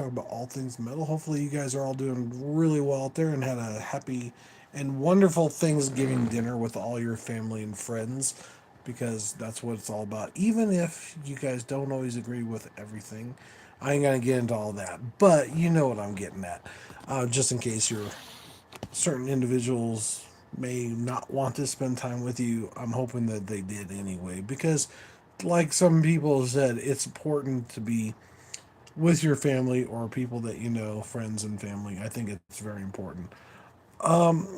talk about all things metal. Hopefully, you guys are all doing really well out there and had a happy and wonderful Thanksgiving dinner with all your family and friends, because that's what it's all about. Even if you guys don't always agree with everything, I ain't gonna get into all that, but you know what I'm getting at. Just in case you're certain individuals may not want to spend time with you, I'm hoping that they did anyway. Because, like some people said, it's important to be with your family or people that you know, friends and family. I think it's very important.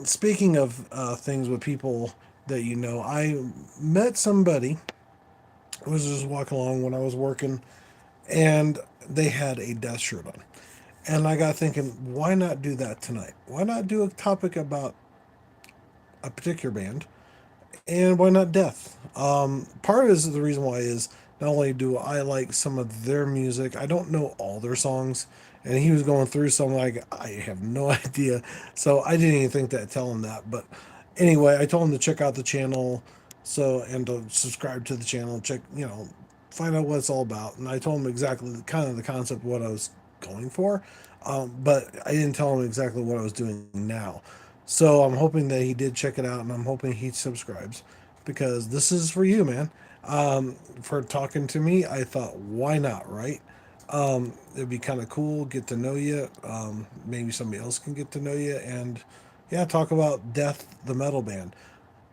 Speaking of things with people that you know, I met somebody. I was just walking along when I was working, and they had a death shirt on. And I got thinking, why not do that tonight? Why not do a topic about a particular band, and why not death? Part of it is the reason why is not only do I like some of their music, I don't know all their songs, and he was going through some like I have no idea, so I didn't even think to tell him that. But anyway, I told him to check out the channel, so and to subscribe to the channel, check find out what it's all about, and I told him exactly kind of the concept of what I was going for, but I didn't tell him exactly what I was doing now. So I'm hoping that he did check it out, and I'm hoping he subscribes, because this is for you, man. For talking to me, I thought, why not, right? It'd be kind of cool, get to know you. Maybe somebody else can get to know you, and yeah, talk about Death, the metal band.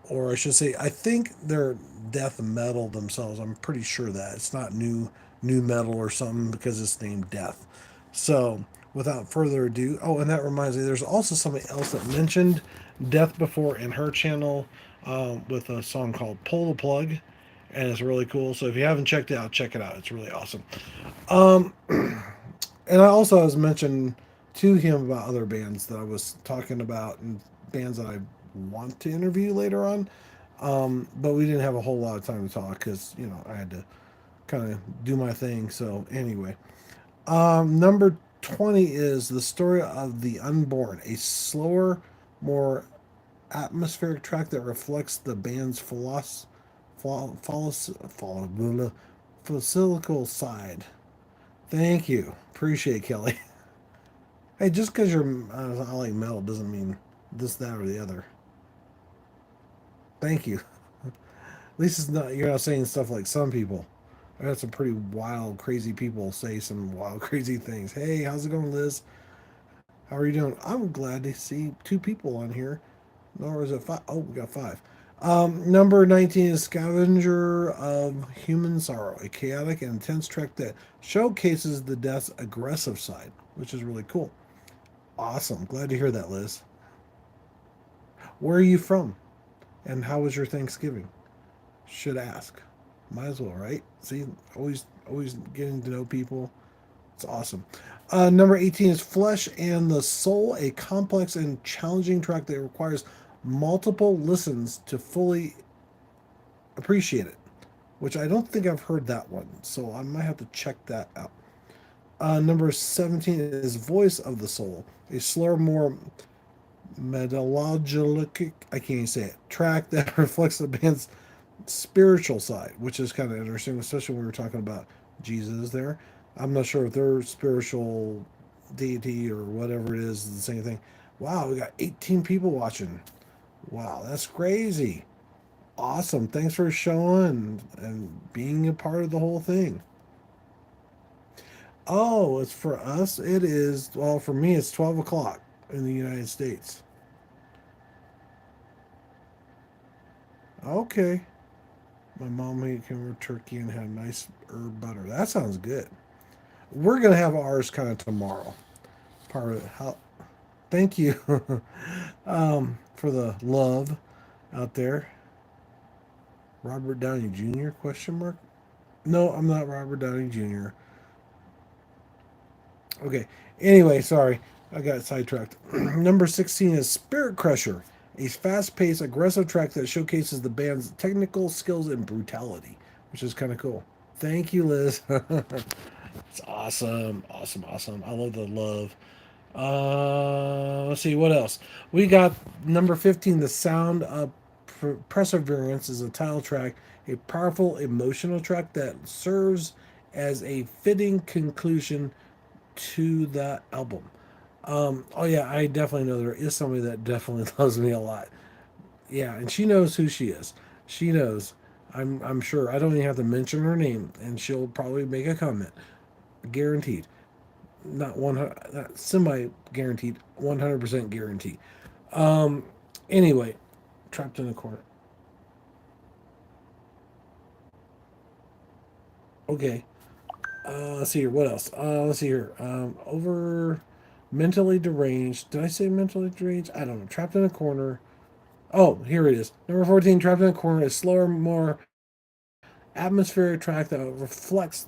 Or I should say, I think they're death metal themselves. I'm pretty sure that it's not new metal or something because it's named Death. So without further ado, oh, and that reminds me, there's also somebody else that mentioned Death before in her channel, with a song called "Pull the Plug," and it's really cool. So if you haven't checked it out, check it out. It's really awesome. And I also was mentioned to him about other bands that I was talking about, and bands that I want to interview later on. But we didn't have a whole lot of time to talk because I had to kind of do my thing. So anyway, number 20 is the story of the unborn, a slower, more atmospheric track that reflects the band's philosophical side. Thank you, appreciate Kelly. Hey, just because I like metal doesn't mean this, that, or the other. Thank you. At least it's not you're not saying stuff like some people. I got some pretty wild, crazy people say some wild, crazy things. Hey, how's it going, Liz? How are you doing? I'm glad to see two people on here. Nor is it five. Oh, we got five. Number 19 is Scavenger of Human Sorrow, a chaotic and intense track that showcases the death's aggressive side, which is really cool. Awesome. Glad to hear that, Liz. Where are you from? And how was your Thanksgiving? Should ask. Might as well, right? See, always getting to know people. It's awesome. Number 18 is Flesh and the Soul, a complex and challenging track that requires multiple listens to fully appreciate it, which I don't think I've heard that one, so I might have to check that out. Number 17 is Voice of the Soul, a slower, more metallurgic, I can't even say it, track that reflects the band's spiritual side, which is kind of interesting, especially when we were talking about Jesus there. I'm not sure if their spiritual deity or whatever it is the same thing. Wow, we got 18 people watching. Wow, that's crazy. Awesome. Thanks for showing and being a part of the whole thing. Oh, it's for us. It is, well, for me, it's 12 o'clock in the United States. Okay. My mom made came turkey and had nice herb butter. That sounds good. We're gonna have ours kind of tomorrow. Part of it. How? Thank you for the love out there. Robert Downey Jr. Question mark? No, I'm not Robert Downey Jr. Okay. Anyway, sorry, I got sidetracked. Number 16 is Spirit Crusher, a fast-paced, aggressive track that showcases the band's technical skills and brutality, which is kind of cool. Thank you, Liz. It's awesome, awesome, awesome. I love the love. Let's see what else we got. Number 15, the sound of perseverance is a title track, a powerful emotional track that serves as a fitting conclusion to that album. Oh yeah, I definitely know there is somebody that definitely loves me a lot. Yeah, and she knows who she is. She knows. I'm sure. I don't even have to mention her name, and she'll probably make a comment. Guaranteed. Not 100, not semi guaranteed. 100% guaranteed. Anyway, trapped in a corner. Okay. Let's see here. What else? Let's see here. Over mentally deranged. Did I say mentally deranged? I don't know. Trapped in a corner. Oh, here it is. Number 14, Trapped in a Corner, is slower, more atmospheric track that reflects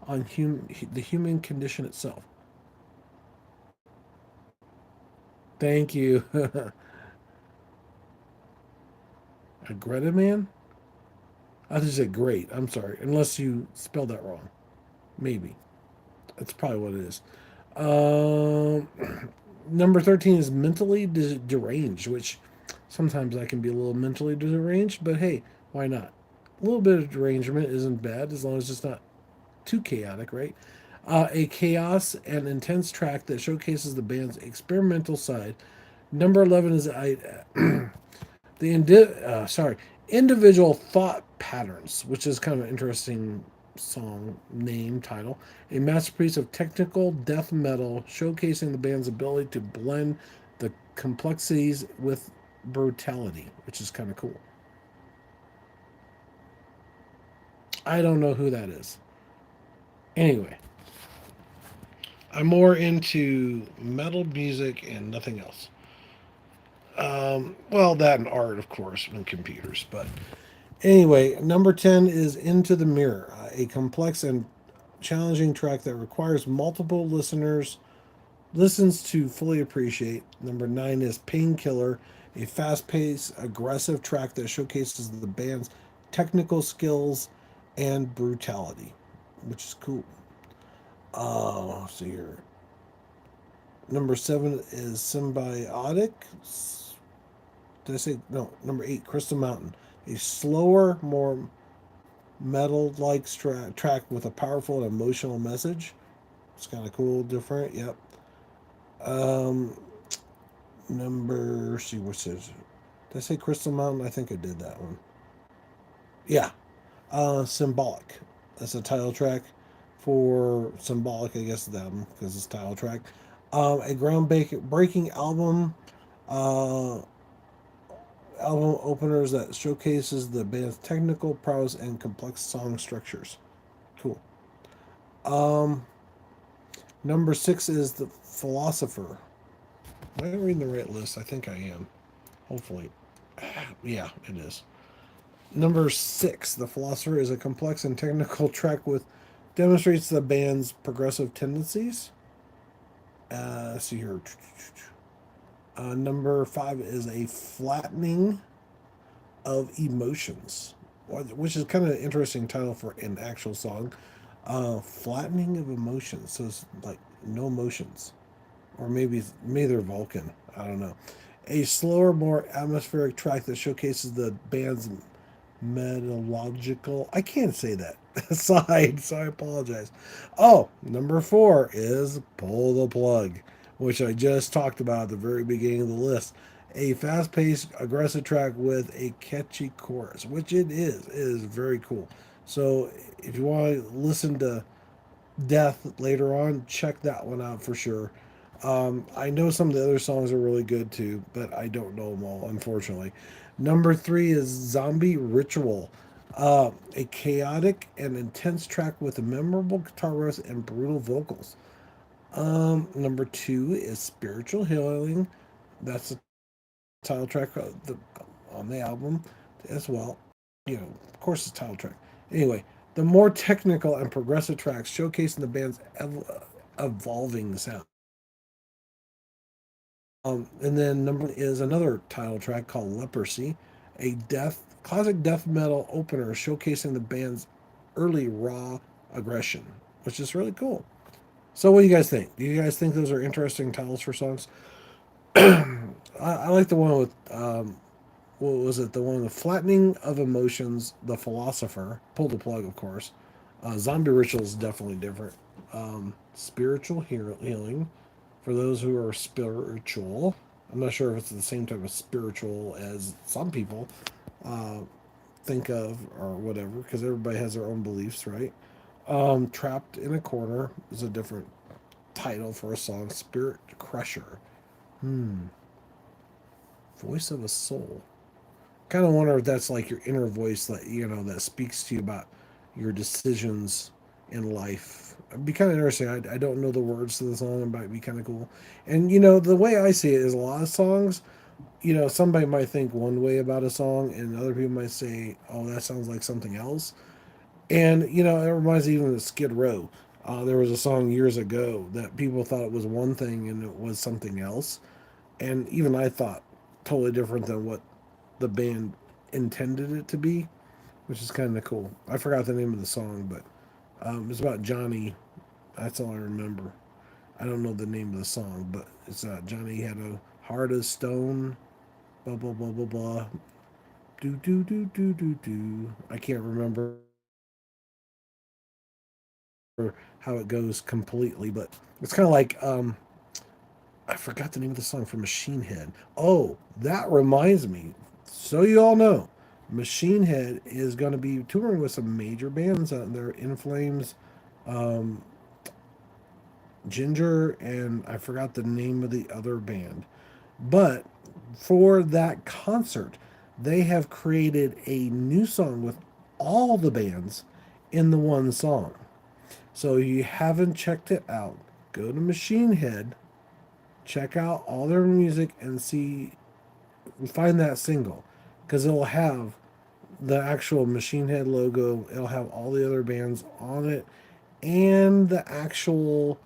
on the human condition itself. Thank you. A Greta Man? I just said great. I'm sorry. Unless you spelled that wrong. Maybe. That's probably what it is. Um, Number 13 is mentally deranged, which sometimes I can be a little mentally deranged, but hey, why not? A little bit of derangement isn't bad as long as it's not too chaotic, right? A chaos and intense track that showcases the band's experimental side. Number 11 is individual thought patterns, which is kind of an interesting song name title. A masterpiece of technical death metal showcasing the band's ability to blend the complexities with brutality, which is kind of cool. I don't know who that is. Anyway, I'm more into metal music and nothing else. Well, that and art, of course, and computers. But anyway, number 10 is Into the Mirror, a complex and challenging track that requires multiple listens to fully appreciate. Number 9 is Painkiller, a fast-paced, aggressive track that showcases the band's technical skills and brutality, which is cool. Let's see here. Number 7 is Symbiotic. Did I say no? Number 8, Crystal Mountain, a slower, more metal-like track with a powerful and emotional message. It's kind of cool, different. Yep. Um, Number see what says. Did I say Crystal Mountain? I think I did that one. Yeah. Symbolic. That's a title track for Symbolic. I guess the album because it's title track. A groundbreaking uh, album openers that showcases the band's technical prowess and complex song structures. Cool. Um, Number 6 is The Philosopher. Am I reading the right list? I think I am. Hopefully. Yeah, it is. Number 6, The Philosopher, is a complex and technical track with demonstrates the band's progressive tendencies. See here. Number 5 is A Flattening of Emotions, which is kind of an interesting title for an actual song. Flattening of Emotions. So it's like no emotions. Or maybe they're Vulcan. I don't know. A slower, more atmospheric track that showcases the band's metallurgical. I can't say that side, so I apologize. Oh, number 4 is Pull the Plug, which I just talked about at the very beginning of the list. A fast paced, aggressive track with a catchy chorus, which it is. It is very cool. So if you want to listen to Death later on, check that one out for sure. I know some of the other songs are really good too, but I don't know them all, unfortunately. Number 3 is Zombie Ritual, a chaotic and intense track with a memorable guitar riff and brutal vocals. Number 2 is Spiritual Healing. That's the title track on the album as well. Of course, it's title track. Anyway, the more technical and progressive tracks showcasing the band's evolving sound. And then number is another title track called Leprosy, a classic death metal opener showcasing the band's early raw aggression, which is really cool. So, what do you guys think? Do you guys think those are interesting titles for songs? I like the one with what was it? The one with Flattening of Emotions, The Philosopher, Pull the Plug, of course. Zombie Ritual is definitely different. spiritual healing for those who are spiritual. I'm not sure if it's the same type of spiritual as some people uh, think of or whatever, because everybody has their own beliefs, right? Trapped in a Corner is a different title for a song. Spirit Crusher. Voice of a Soul. Kind of wonder if that's like your inner voice that that speaks to you about your decisions in life. It'd be kind of interesting. I don't know the words to the song. It might be kind of cool. And the way I see it is a lot of songs. Somebody might think one way about a song, and other people might say, "Oh, that sounds like something else." And it reminds me even of Skid Row. There was a song years ago that people thought it was one thing and it was something else, and even I thought totally different than what the band intended it to be, which is kind of cool. I forgot the name of the song, but it's about Johnny. That's all I remember. I don't know the name of the song, but it's Johnny had a heart of stone. Blah blah blah blah blah. Do do do do do do. I can't remember how it goes completely, but it's kind of like I forgot the name of the song from Machine Head. Oh, that reminds me. So you all know, Machine Head is going to be touring with some major bands out there. In Flames, um, Ginger, and I forgot the name of the other band. But for that concert, they have created a new song with all the bands in the one song. So you haven't checked it out, go to Machine Head, check out all their music, and find that single, because it'll have the actual Machine Head logo. It'll have all the other bands on it, and the actual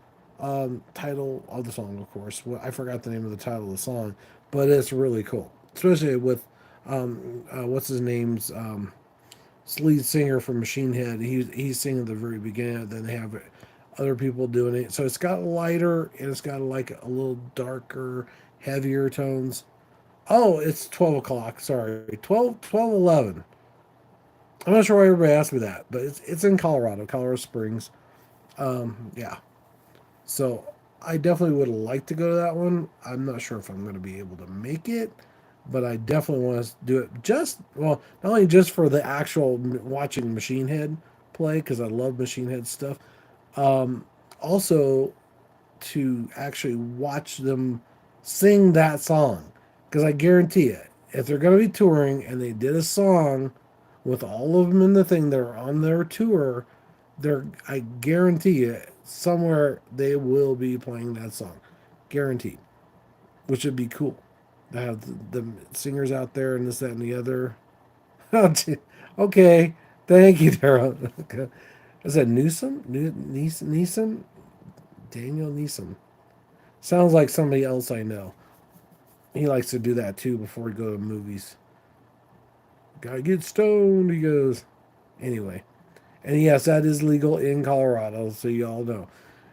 title of the song, of course. Well, I forgot the name of the title of the song, but it's really cool, especially with what's his name's lead singer from Machine Head. He's singing at the very beginning. Then they have other people doing it, so it's got lighter and it's got like a little darker, heavier tones. Oh, it's 12 o'clock. Sorry, 12:11. I'm not sure why everybody asked me that, but it's in Colorado Springs. Yeah. So I definitely would like to go to that one. I'm not sure if I'm going to be able to make it, but I definitely want to do it not only just for the actual watching Machine Head play, because I love Machine Head stuff, also to actually watch them sing that song. Because I guarantee it, if they're going to be touring and they did a song with all of them in the thing that are on their tour, I guarantee you somewhere they will be playing that song, guaranteed. Which would be cool to have the singers out there and this, that, and the other. Okay, thank you, Tara. Is that Newsom? Neeson? Daniel Neeson. Sounds like somebody else I know. He likes to do that too before we go to movies. Gotta get stoned, he goes. Anyway. And yes, that is legal in Colorado, so you all know.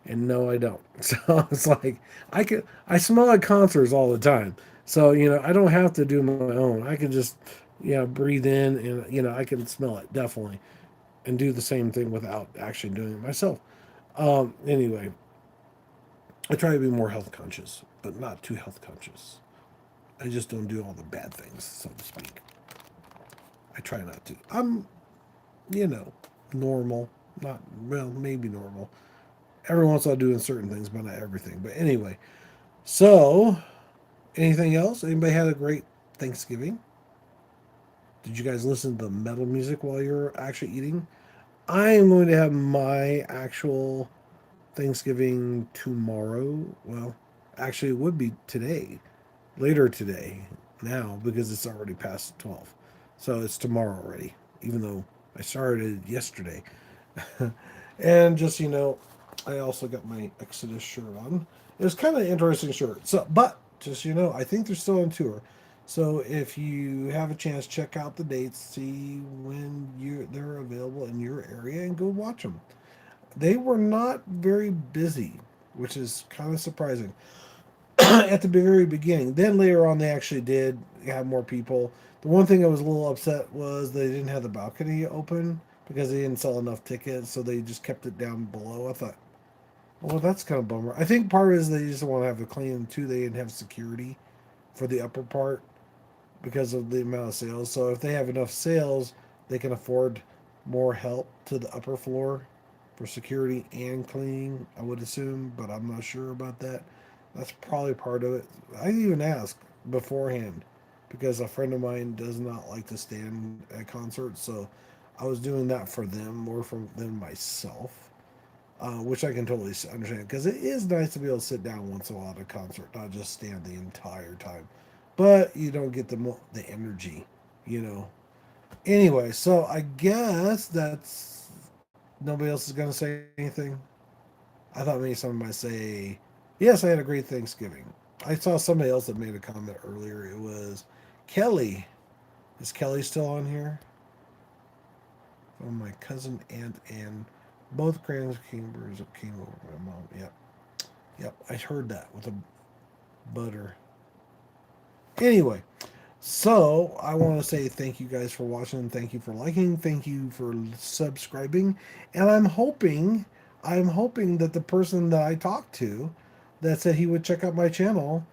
And no, I don't. So it's like I smell at concerts all the time. So, I don't have to do my own. I can just, breathe in and I can smell it definitely and do the same thing without actually doing it myself. Anyway, I try to be more health conscious, but not too health conscious. I just don't do all the bad things, so to speak. I try not to. I'm, you know, normal. Not, well, maybe normal. Every once I'll doing certain things, but not everything. But anyway, so anything else? Anybody had a great Thanksgiving? Did you guys listen to metal music while you're actually eating? I am going to have my actual Thanksgiving tomorrow. Well, actually, it would be today, later today, now, because it's already past 12. So it's tomorrow already, even though I started yesterday. And just I also got my Exodus shirt on. It was kind of an interesting shirt. So, but just I think they're still on tour. So if you have a chance, check out the dates, see when they're available in your area, and go watch them. They were not very busy, which is kind of surprising at the very beginning. Then later on, they actually did have more people. The one thing I was a little upset was they didn't have the balcony open because they didn't sell enough tickets, so they just kept it down below. I thought, Well, that's kind of bummer. I think part is they just want to have it clean, and two, they didn't have security for the upper part because of the amount of sales. So if they have enough sales, they can afford more help to the upper floor for security and cleaning, I would assume, but I'm not sure about that. That's probably part of it. I even asked beforehand because a friend of mine does not like to stand at concerts, so I was doing that for them more for than myself, which I can totally understand because it is nice to be able to sit down once in a while at a concert, not just stand the entire time. But you don't get the energy, you know. Anyway, so I guess that's nobody else is gonna say anything. I thought maybe someone might say, "Yes, I had a great Thanksgiving." I saw somebody else that made a comment earlier. It was Kelly. Is Kelly still on here? From my cousin, aunt, and both grandchambers came over my mom. Yep. Yep, I heard that with the butter. Anyway, so I want to say thank you guys for watching. Thank you for liking. Thank you for subscribing. And I'm hoping that the person that I talked to that said he would check out my channel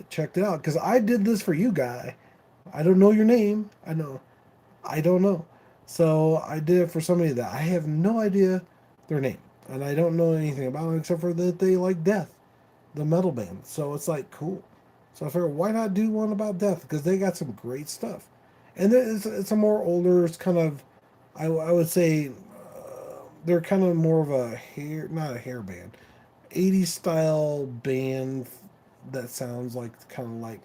checked it out because I did this for you guy. I don't know your name. I don't know. So I did it for somebody that I have no idea their name. And I don't know anything about them except for that they like death, the metal band. So it's like cool. So I figured why not do one about death because they got some great stuff, and it's a more older. It's kind of I would say they're kind of more of a hair not a hair band, 80s style band that sounds like kind of like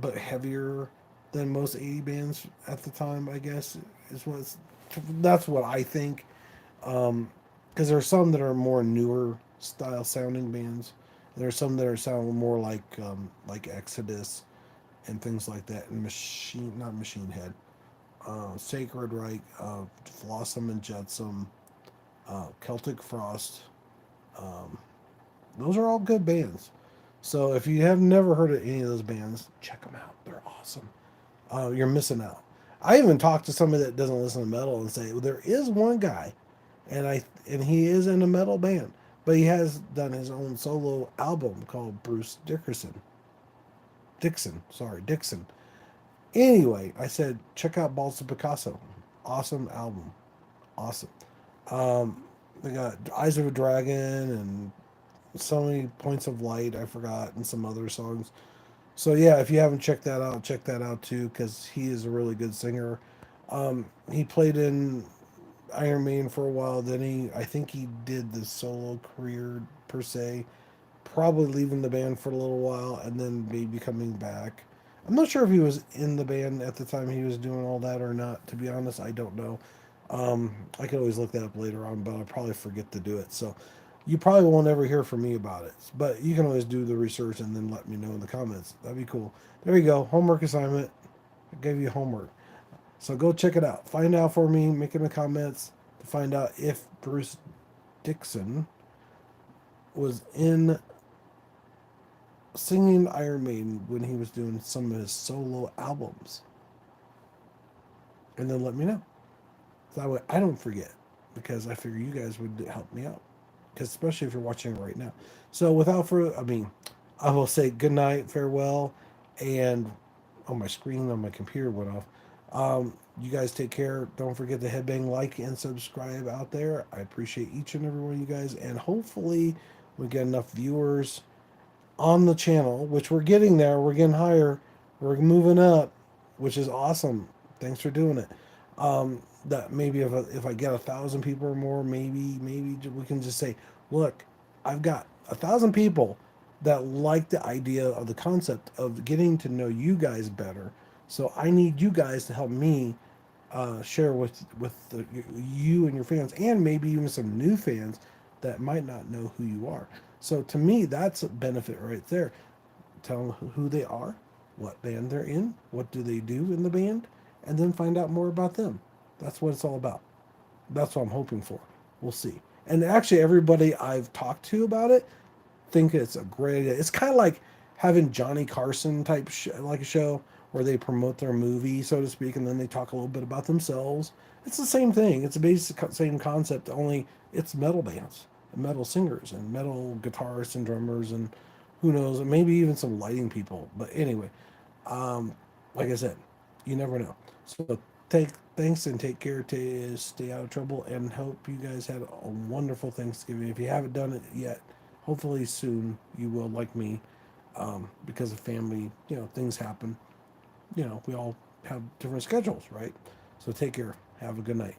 but heavier than most 80 bands at the time. I guess is what that's what I think. Because there are some that are more newer style sounding bands. There are some that are sounding more like Exodus and things like that, and not Machine Head, Sacred Reich, Flossom and Jetsam, Celtic Frost. Um, those are all good bands. So if you have never heard of any of those bands, check them out. They're awesome. You're missing out. I even talked to somebody that doesn't listen to metal and say well, there is one guy and he is in a metal band, but he has done his own solo album called Bruce Dickerson. Dixon. Anyway, I said check out Balsa Picasso. Awesome album. Awesome. They got Eyes of a Dragon and so many Points of Light. I forgot and some other songs. So yeah, if you haven't checked that out, check that out too because he is a really good singer. He played in Iron Maiden for a while. Then I think he did the solo career per se. Probably leaving the band for a little while and then maybe coming back. I'm not sure if he was in the band at the time he was doing all that or not. To be honest, I don't know. I could always look that up later on, but I'll probably forget to do it. So you probably won't ever hear from me about it. But you can always do the research and then let me know in the comments. That'd be cool. There you go. Homework assignment. I gave you homework. So go check it out. Find out for me. Make in the comments to find out if Bruce Dixon was in singing Iron Maiden when he was doing some of his solo albums. And then let me know. So that way I don't forget because I figure you guys would help me out. Because especially if you're watching it right now. So without further, I will say good night, farewell, and on my screen on my computer went off. You guys take care. Don't forget to headbang, like, and subscribe out there. I appreciate each and every one of you guys, and hopefully we get enough viewers on the channel, which we're getting there. We're getting higher. We're moving up, which is awesome. Thanks for doing it. That maybe if I get 1,000 people or more, maybe we can just say, look, I've got 1,000 people that like the idea of the concept of getting to know you guys better. So I need you guys to help me share you and your fans, and maybe even some new fans that might not know who you are. So to me, that's a benefit right there. Tell them who they are, what band they're in, what do they do in the band, and then find out more about them. That's what it's all about. That's what I'm hoping for. We'll see. And actually, everybody I've talked to about it think it's a great idea. It's kind of like having Johnny Carson type like a show where they promote their movie, so to speak, and then they talk a little bit about themselves. It's the same thing. It's a basic same concept, only it's metal bands. metal singers and metal guitarists and drummers and who knows, and maybe even some lighting people. But anyway, um, like I said, you never know. So take thanks and take care to stay out of trouble, and hope you guys had a wonderful Thanksgiving. If you haven't done it yet, hopefully soon you will, like me, because of family. Things happen. We all have different schedules, right? So take care. Have a good night.